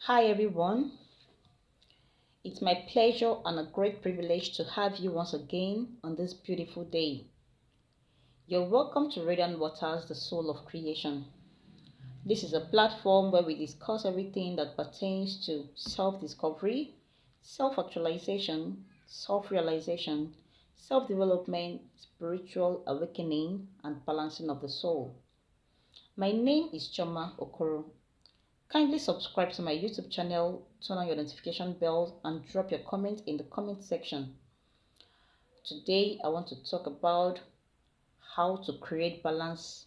Hi everyone, it's my pleasure and a great privilege to have you once again on this beautiful day. You're welcome to Radiant Waters, the soul of creation. This is a platform where we discuss everything that pertains to self discovery, self actualization, self realization, self development, spiritual awakening, and balancing of the soul. My name is Choma Okoro. Kindly subscribe to my YouTube channel, turn on your notification bell, and drop your comment in the comment section. Today, I want to talk about how to create balance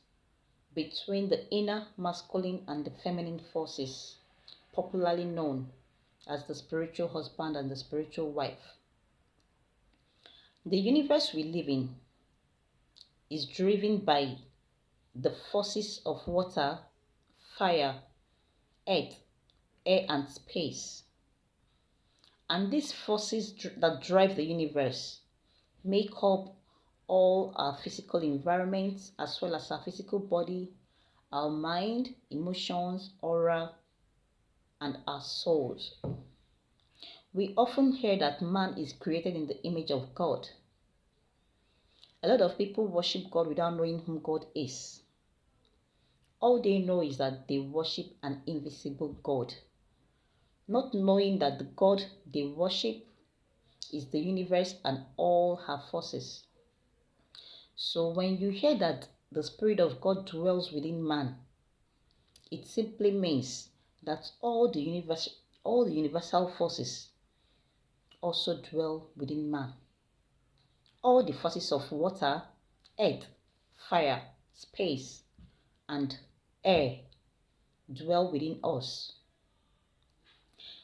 between the inner masculine and the feminine forces, popularly known as the spiritual husband and the spiritual wife. The universe we live in is driven by the forces of water, fire, earth, air, and space. And these forces that drive the universe make up all our physical environments as well as our physical body, our mind, emotions, aura, and our souls. We often hear that man is created in the image of God. A lot of people worship God without knowing whom God is. All they know is that they worship an invisible God, not knowing that the God they worship is the universe and all her forces. So when you hear that the Spirit of God dwells within man, it simply means that all the universal forces also dwell within man. All the forces of water, earth, fire, space, and air dwell within us.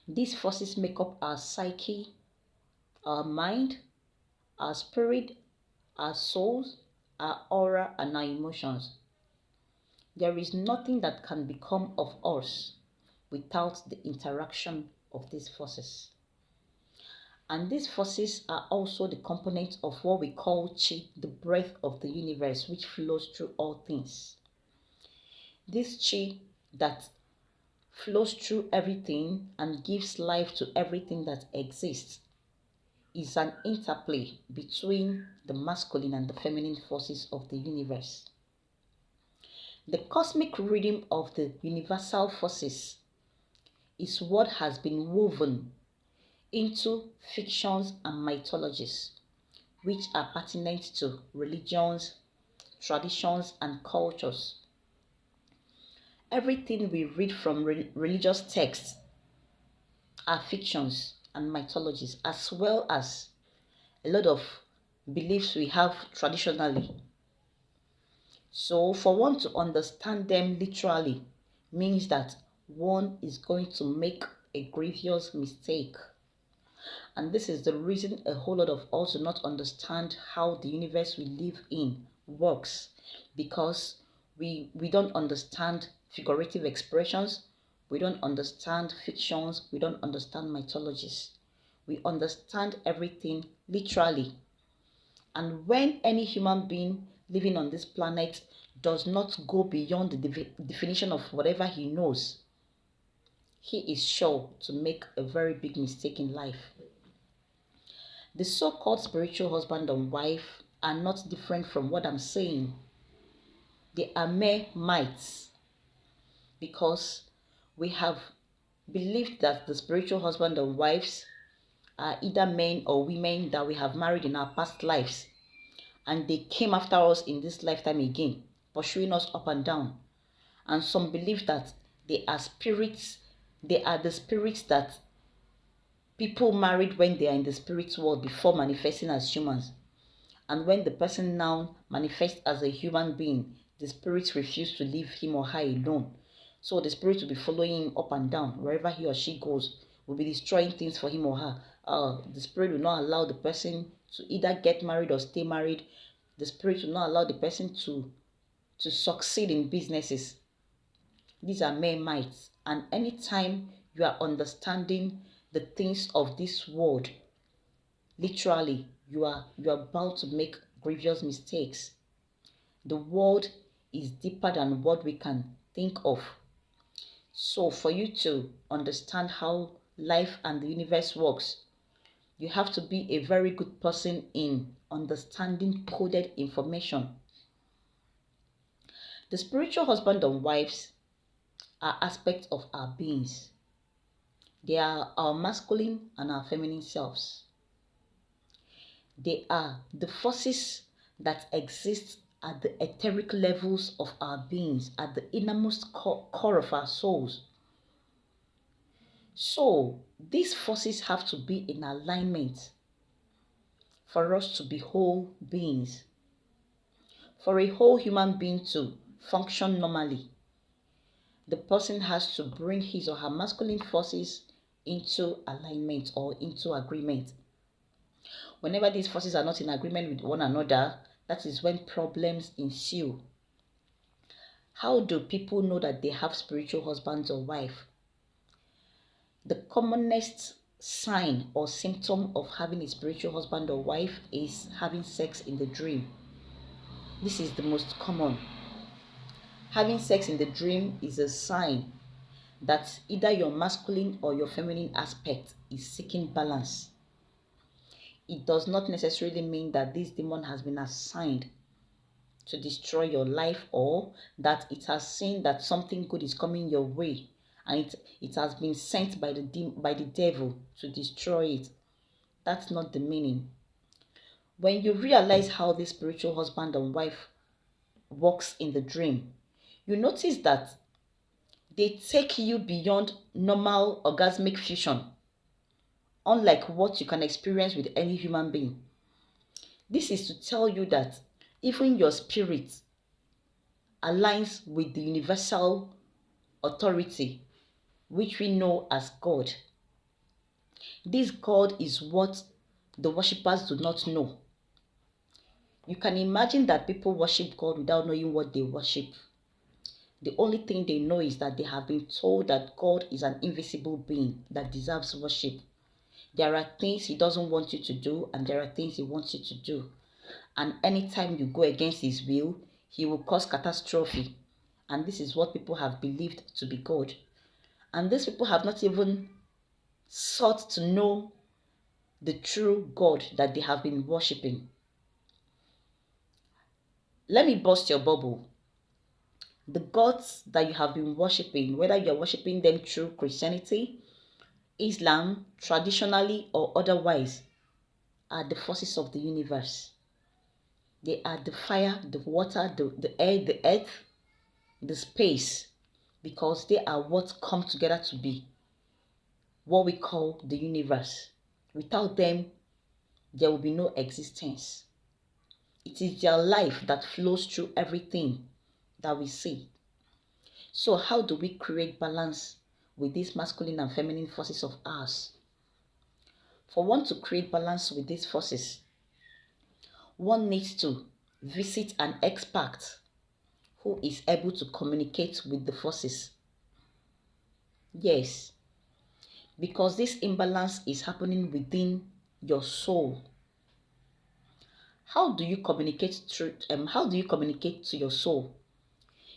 These forces make up our psyche, our mind, our spirit, our souls, our aura, and our emotions. There is nothing that can become of us without the interaction of these forces. And these forces are also the components of what we call chi, the breath of the universe, which flows through all things. This chi that flows through everything and gives life to everything that exists is an interplay between the masculine and the feminine forces of the universe. The cosmic rhythm of the universal forces is what has been woven into fictions and mythologies, which are pertinent to religions, traditions, and cultures. Everything we read from religious texts are fictions and mythologies, as well as a lot of beliefs we have traditionally. So, for one to understand them literally means that one is going to make a grievous mistake. And this is the reason a whole lot of us do not understand how the universe we live in works, because we don't understand figurative expressions, we don't understand fictions, we don't understand mythologies. We understand everything literally. And when any human being living on this planet does not go beyond the definition of whatever he knows, he is sure to make a very big mistake in life. The so-called spiritual husband and wife are not different from what I'm saying. They are mere myths, because we have believed that the spiritual husband and wives are either men or women that we have married in our past lives, and they came after us in this lifetime again, pursuing us up and down. And some believe that they are spirits, they are the spirits that people married when they are in the spirit world before manifesting as humans. And when the person now manifests as a human being, the spirits refuse to leave him or her alone. So the spirit will be following him up and down. Wherever he or she goes, will be destroying things for him or her. The spirit will not allow the person to either get married or stay married. The spirit will not allow the person to succeed in businesses. These are mere myths. And anytime you are understanding the things of this world, literally, you are bound to make grievous mistakes. The world is deeper than what we can think of. So for you to understand how life and the universe works, you have to be a very good person in understanding coded information. The spiritual husband and wives are aspects of our beings. They are our masculine and our feminine selves. They are the forces that exist at the etheric levels of our beings, at the innermost core of our souls. So, these forces have to be in alignment for us to be whole beings. For a whole human being to function normally, the person has to bring his or her masculine forces into alignment or into agreement. Whenever these forces are not in agreement with one another, that is when problems ensue. How do people know that they have spiritual husbands or wife? The commonest sign or symptom of having a spiritual husband or wife is having sex in the dream. This is the most common. Having sex in the dream is a sign that either your masculine or your feminine aspect is seeking balance. It does not necessarily mean that this demon has been assigned to destroy your life, or that it has seen that something good is coming your way and it has been sent by the devil to destroy it. That's not the meaning. When you realize how this spiritual husband and wife works in the dream, you notice that they take you beyond normal orgasmic fusion, unlike what you can experience with any human being. This is to tell you that even your spirit aligns with the universal authority, which we know as God. This God is what the worshippers do not know. You can imagine that people worship God without knowing what they worship. The only thing they know is that they have been told that God is an invisible being that deserves worship. There are things he doesn't want you to do, and there are things he wants you to do. And anytime you go against his will, he will cause catastrophe. And this is what people have believed to be God. And these people have not even sought to know the true God that they have been worshipping. Let me burst your bubble. The gods that you have been worshipping, whether you're worshipping them through Christianity, Islam, traditionally or otherwise, are the forces of the universe. They are the fire, the water, the air, the earth, the space, because they are what come together to be what we call the universe. Without them, there will be no existence. It is their life that flows through everything that we see. So how do we create balance with these masculine and feminine forces of ours? For one to create balance with these forces, one needs to visit an expert who is able to communicate with the forces. Yes, because this imbalance is happening within your soul. How do you communicate to your soul?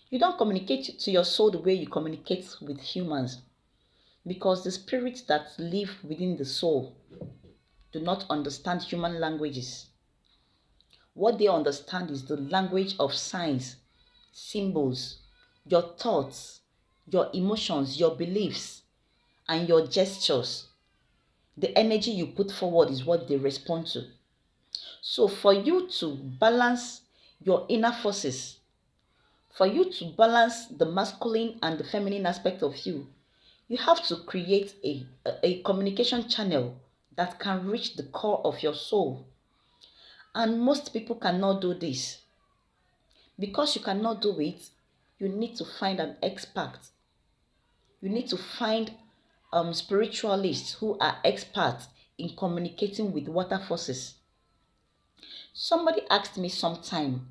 You don't communicate to your soul the way you communicate with humans, because the spirits that live within the soul do not understand human languages. What they understand is the language of signs, symbols, your thoughts, your emotions, your beliefs, and your gestures. The energy you put forward is what they respond to. So for you to balance your inner forces, for you to balance the masculine and the feminine aspect of you, you have to create a communication channel that can reach the core of your soul. And most people cannot do this. Because you cannot do it, you need to find an expert. You need to find spiritualists who are experts in communicating with water forces. Somebody asked me sometime,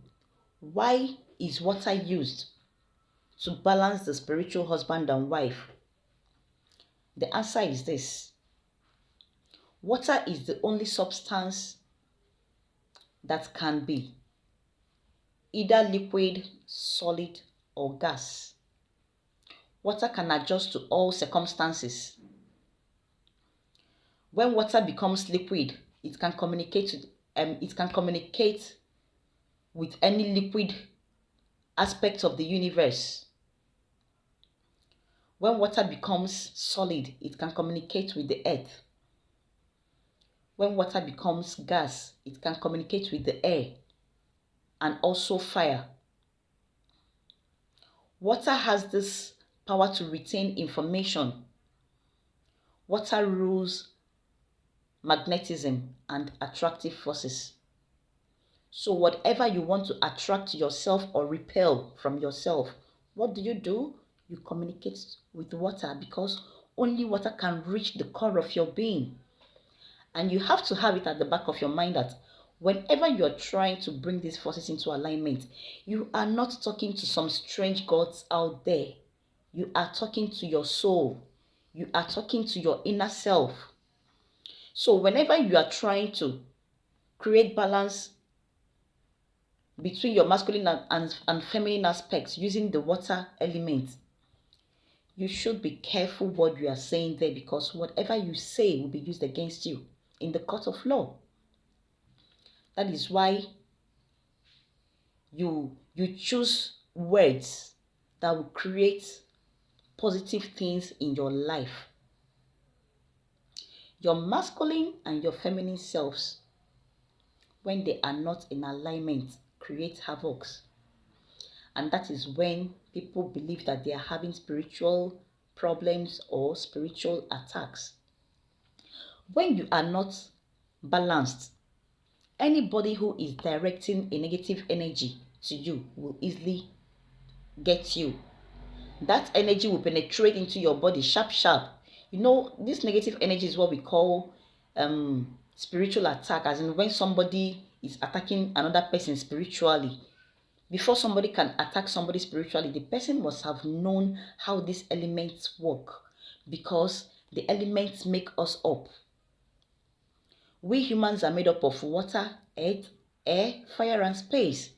why is water used to balance the spiritual husband and wife? The answer is this. Water is the only substance that can be either liquid, solid, or gas. Water can adjust to all circumstances. When water becomes liquid, it can communicate with any liquid aspect of the universe. When water becomes solid, it can communicate with the earth. When water becomes gas, it can communicate with the air and also fire. Water has this power to retain information. Water rules magnetism and attractive forces. So whatever you want to attract yourself or repel from yourself, what do? You communicate with water, because only water can reach the core of your being. And you have to have it at the back of your mind that whenever you're trying to bring these forces into alignment, you are not talking to some strange gods out there. You are talking to your soul. You are talking to your inner self. So whenever you are trying to create balance between your masculine and feminine aspects using the water element, you should be careful what you are saying there, because whatever you say will be used against you in the court of law. That is why you choose words that will create positive things in your life. Your masculine and your feminine selves, when they are not in alignment, create havocs. And that is when people believe that they are having spiritual problems or spiritual attacks. When you are not balanced, anybody who is directing a negative energy to you will easily get you. That energy will penetrate into your body sharp. This negative energy is what we call spiritual attack, as in when somebody is attacking another person spiritually. Before somebody can attack somebody spiritually, the person must have known how these elements work, because the elements make us up. We humans are made up of water, earth, air, fire, and space.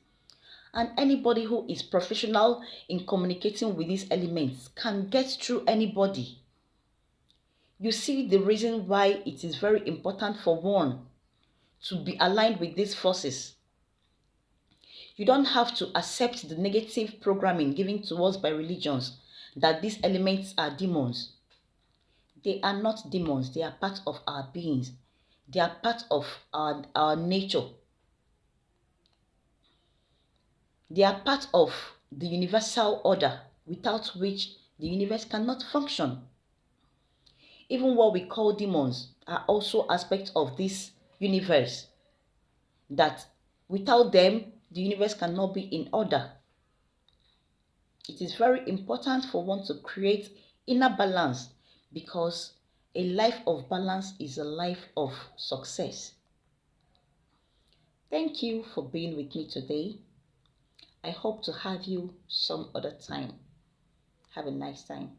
And anybody who is professional in communicating with these elements can get through anybody. You see the reason why it is very important for one to be aligned with these forces. You don't have to accept the negative programming given to us by religions that these elements are demons. They are not demons. They are part of our beings. They are part of our nature. They are part of the universal order, without which the universe cannot function. Even what we call demons are also aspects of this universe, that without them, the universe cannot be in order. It is very important for one to create inner balance, because a life of balance is a life of success. Thank you for being with me today. I hope to have you some other time. Have a nice time.